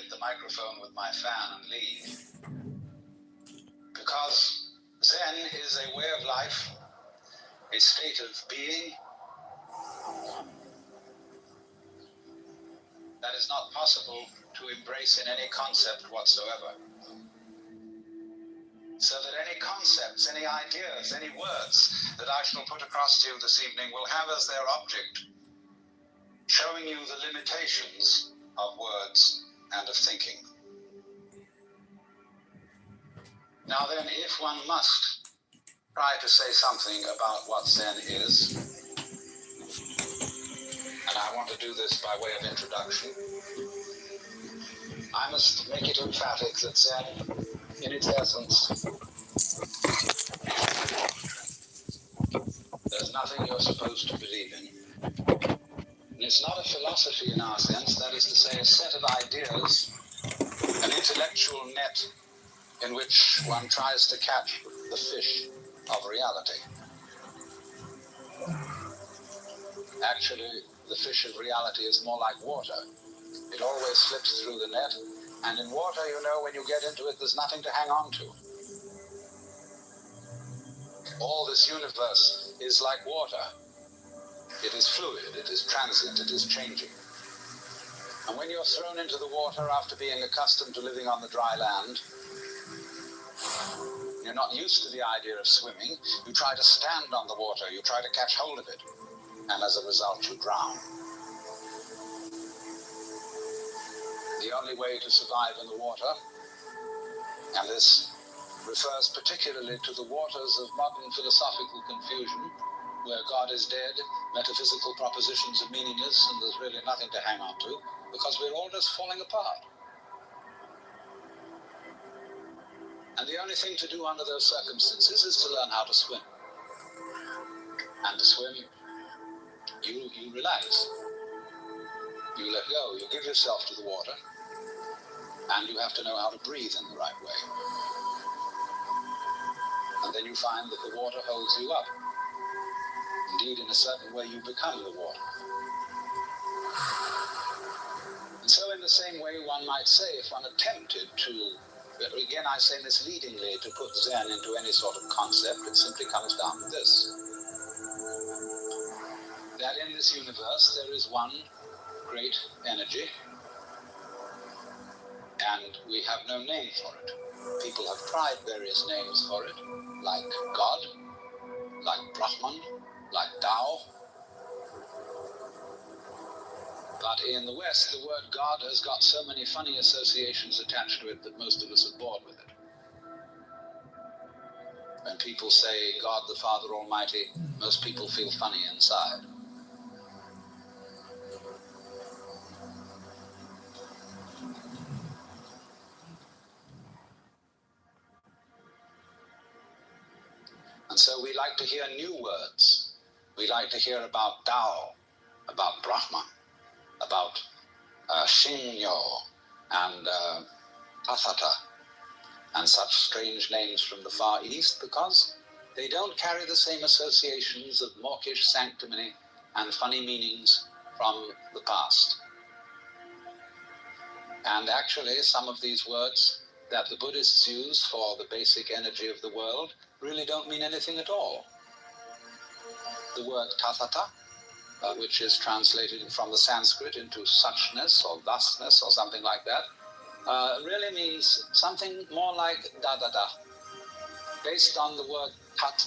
hit the microphone with my fan and leave. Because Zen is a way of life, a state of being that is not possible to embrace in any concept whatsoever. So that any concepts, any ideas, any words that I shall put across to you this evening will have as their object showing you the limitations of words and of thinking. Now then, if one must try to say something about what Zen is, and I want to do this by way of introduction, I must make it emphatic that Zen, in its essence, there's nothing you're supposed to believe in. And it's not a philosophy in our sense, that is to say, a set of ideas, an intellectual net in which one tries to catch the fish of reality. Actually, the fish of reality is more like water. It always slips through the net, and in water, you know, when you get into it, there's nothing to hang on to. All this universe is like water. It is fluid, it is transient, it is changing. And when you're thrown into the water after being accustomed to living on the dry land, you're not used to the idea of swimming, you try to stand on the water, you try to catch hold of it, and as a result you drown. The only way to survive in the water, and this refers particularly to the waters of modern philosophical confusion, where God is dead, metaphysical propositions are meaningless, and there's really nothing to hang on to, because we're all just falling apart. And the only thing to do under those circumstances is to learn how to swim. And to swim, you relax. You let go, you give yourself to the water, and you have to know how to breathe in the right way. And then you find that the water holds you up. Indeed, in a certain way, you become the water. And so in the same way, one might say, if one attempted to, again I say misleadingly, to put Zen into any sort of concept, it simply comes down to this. That in this universe there is one great energy, and we have no name for it. People have tried various names for it, like God, like Brahman, like Tao. But in the West, the word God has got so many funny associations attached to it that most of us are bored with it. When people say God the Father Almighty, most people feel funny inside. And so we like to hear new words. We like to hear about Tao, about Brahman, about Shinyo and Tathata, and such strange names from the Far East, because they don't carry the same associations of mawkish sanctimony and funny meanings from the past. And actually, some of these words that the Buddhists use for the basic energy of the world really don't mean anything at all. The word Tathata, which is translated from the Sanskrit into suchness or thusness or something like that, really means something more like da-da-da, based on the word tat,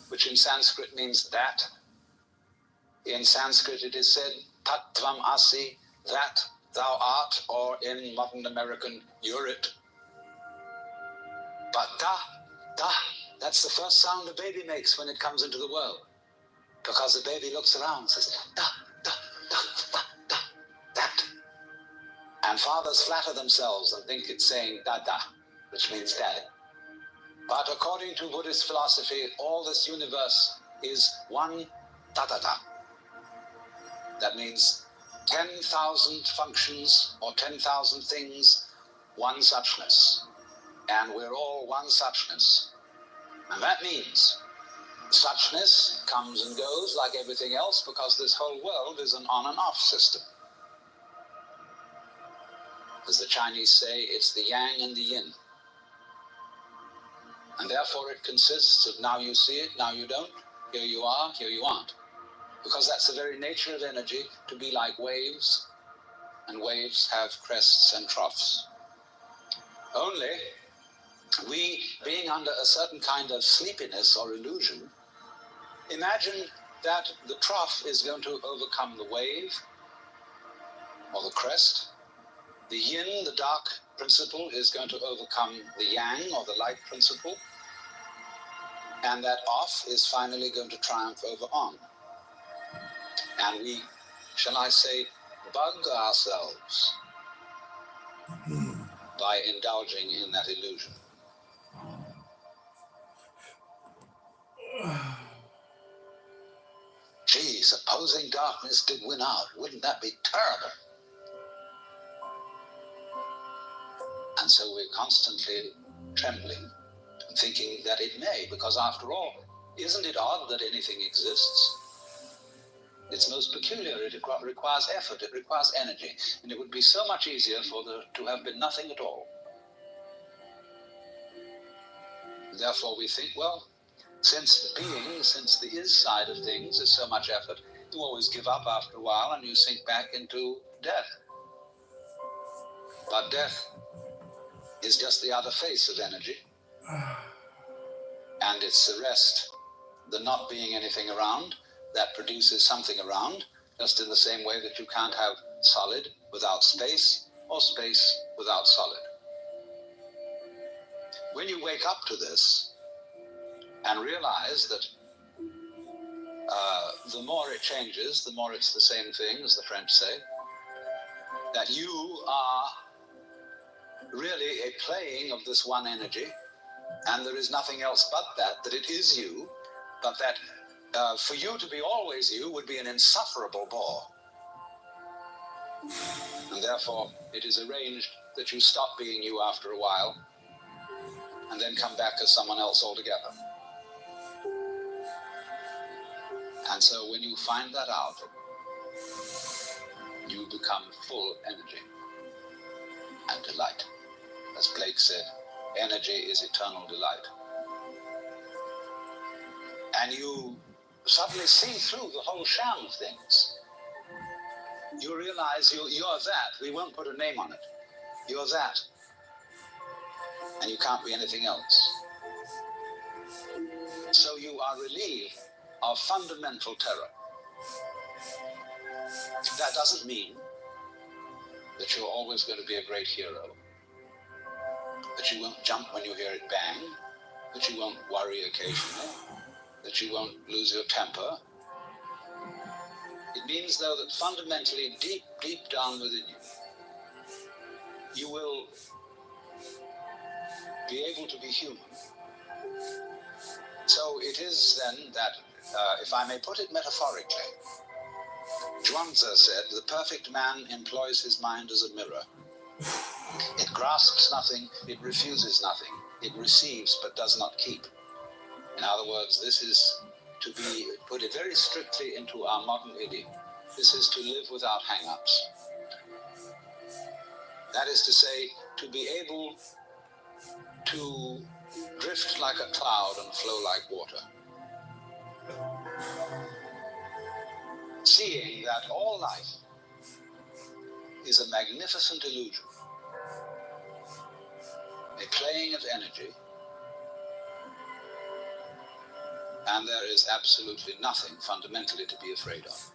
which in Sanskrit means that. In Sanskrit it is said, tat tvam asi, that thou art, or in modern American, you're it. But da, that's the first sound a baby makes when it comes into the world. Because the baby looks around and says, da, that. And fathers flatter themselves and think it's saying da, which means daddy. But according to Buddhist philosophy, all this universe is one da. That means 10,000 functions or 10,000 things, one suchness. And we're all one suchness. And that means suchness comes and goes like everything else, because this whole world is an on and off system. As the Chinese say, it's the yang and the yin. And therefore it consists of now you see it, now you don't, here you are, here you aren't. Because that's the very nature of energy, to be like waves, and waves have crests and troughs. Only, we, being under a certain kind of sleepiness or illusion, imagine that the trough is going to overcome the wave, or the crest. The yin, the dark principle, is going to overcome the yang, or the light principle. And that off is finally going to triumph over on. And we, shall I say, bug ourselves by indulging in that illusion. Gee, supposing darkness did win out, wouldn't that be terrible? And so we're constantly trembling and thinking that it may, because after all, isn't it odd that anything exists? It's most peculiar. It requires effort, it requires energy, and it would be so much easier for there to have been nothing at all. Therefore we think, well, since being, since the is side of things is so much effort, you always give up after a while and you sink back into death. But death is just the other face of energy. And it's the rest, the not being anything around, that produces something around, just in the same way that you can't have solid without space, or space without solid. When you wake up to this and realize that the more it changes, the more it's the same thing, as the French say, that you are really a playing of this one energy, and there is nothing else but that it is you, but that for you to be always you would be an insufferable bore. And therefore it is arranged that you stop being you after a while, and then come back as someone else altogether. And so when you find that out, you become full energy and delight. As Blake said, energy is eternal delight. And you suddenly see through the whole sham of things. You realize you're that. We won't put a name on it. You're that. And you can't be anything else. So you are relieved of fundamental terror. That doesn't mean that you're always going to be a great hero, that you won't jump when you hear it bang, that you won't worry occasionally, that you won't lose your temper. It means, though, that fundamentally, deep, deep down within you, you will be able to be human. So it is then that, if I may put it metaphorically, Zhuangzi said, the perfect man employs his mind as a mirror. It grasps nothing, it refuses nothing, it receives but does not keep. In other words, this is to be put it very strictly into our modern idiom. This is to live without hang-ups. That is to say, to be able to drift like a cloud and flow like water. Seeing that all life is a magnificent illusion, a playing of energy, and there is absolutely nothing fundamentally to be afraid of.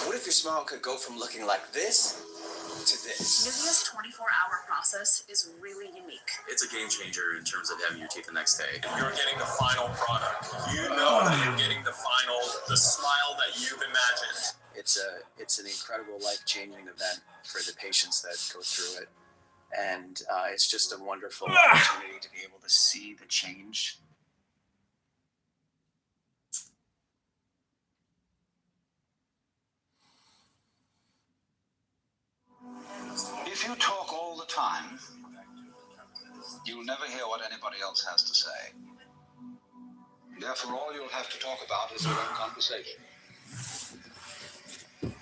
What if your smile could go from looking like this to this? Nivea's 24-hour process is really unique. It's a game changer in terms of having your teeth the next day. You're getting the final product. You know that you're getting the smile that you've imagined. it's an incredible life-changing event for the patients that go through it, and it's just a wonderful opportunity to be able to see the change. If you talk all the time, you'll never hear what anybody else has to say. Therefore, all you'll have to talk about is your own conversation.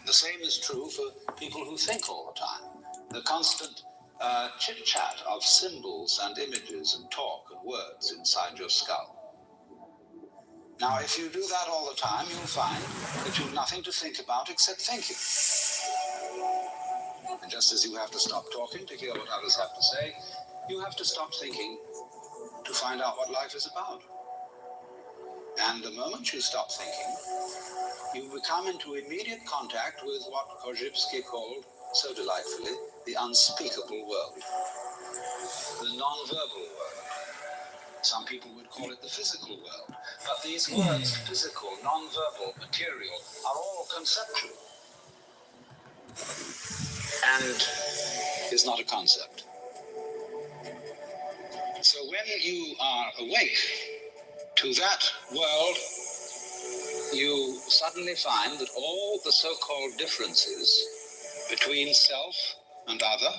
The same is true for people who think all the time. The constant chit-chat of symbols and images and talk and words inside your skull. Now, if you do that all the time, you'll find that you've nothing to think about except thinking. And just as you have to stop talking to hear what others have to say, you have to stop thinking to find out what life is about. And the moment you stop thinking, you become into immediate contact with what Korzybski called, so delightfully, the unspeakable world, the non-verbal world. Some people would call it the physical world. But these words, physical, non-verbal, material, are all conceptual. And is not a concept. So when you are awake to that world, you suddenly find that all the so-called differences between self and other